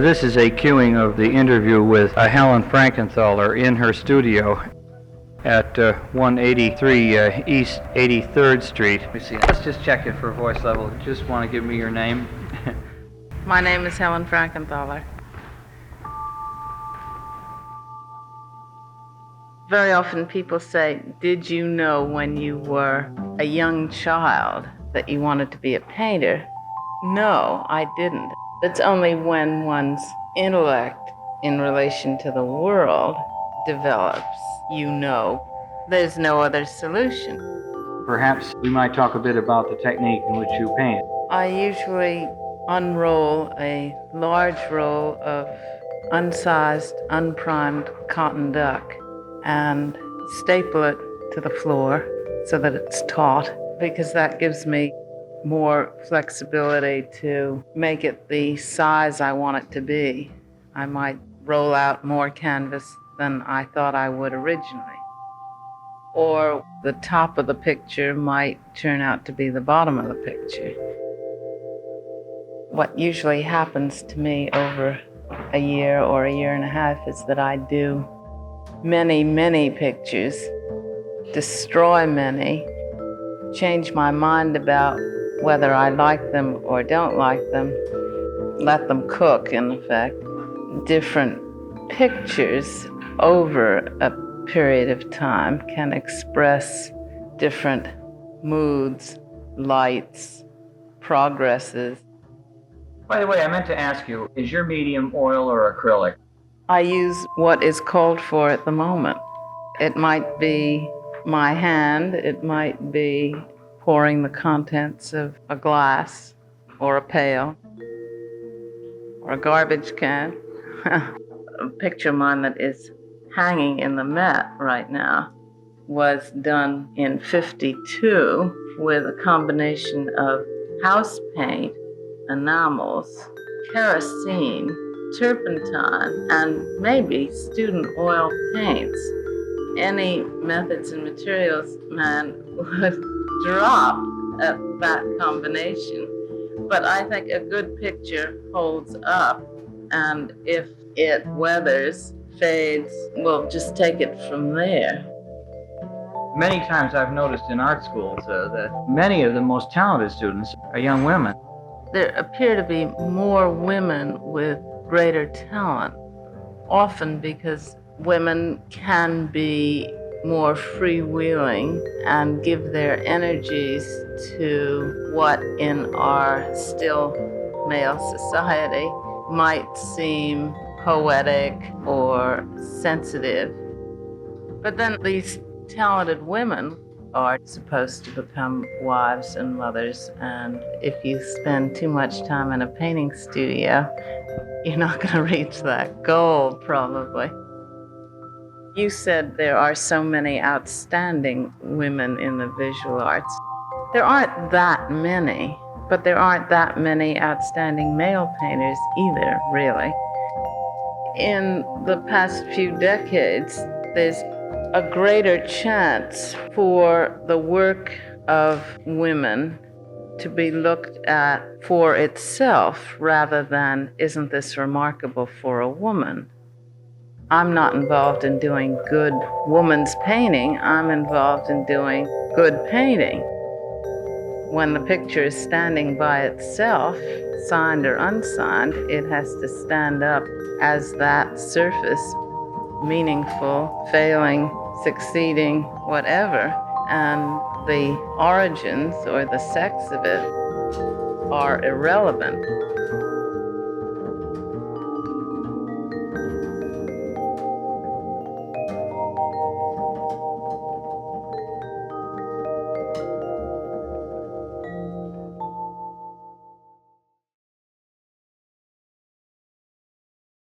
This is a cueing of the interview with Helen Frankenthaler in her studio at 183 East 83rd Street. Let me see. Let's just check it for voice level. Just want to give me your name. My name is Helen Frankenthaler. Very often people say, did you know when you were a young child that you wanted to be a painter? No, I didn't. It's only when one's intellect in relation to the world develops, you know. There's no other solution. Perhaps we might talk a bit about the technique in which you paint. I usually unroll a large roll of unsized, unprimed cotton duck and staple it to the floor so that it's taut, because that gives me more flexibility to make it the size I want it to be. I might roll out more canvas than I thought I would originally. Or the top of the picture might turn out to be the bottom of the picture. What usually happens to me over a year or a year and a half is that I do many, many pictures, destroy many, change my mind about whether I like them or don't like them, let them cook, in effect. Different pictures over a period of time can express different moods, lights, progresses. By the way, I meant to ask you, is your medium oil or acrylic? I use what is called for at the moment. It might be my hand, it might be pouring the contents of a glass or a pail or a garbage can. A picture of mine that is hanging in the Met right now was done in '52 with a combination of house paint, enamels, kerosene, turpentine, and maybe student oil paints. Any methods and materials man would drop at that combination. But I think a good picture holds up, and if it weathers, fades, we'll just take it from there. Many times I've noticed in art schools that many of the most talented students are young women. There appear to be more women with greater talent, often because women can be more freewheeling and give their energies to what in our still male society might seem poetic or sensitive. But then these talented women are supposed to become wives and mothers, and if you spend too much time in a painting studio, you're not going to reach that goal, probably. You said there are so many outstanding women in the visual arts. There aren't that many, but there aren't that many outstanding male painters either, really. In the past few decades, there's a greater chance for the work of women to be looked at for itself rather than, isn't this remarkable for a woman? I'm not involved in doing good woman's painting. I'm involved in doing good painting. When the picture is standing by itself, signed or unsigned, it has to stand up as that surface, meaningful, failing, succeeding, whatever. And the origins or the sex of it are irrelevant.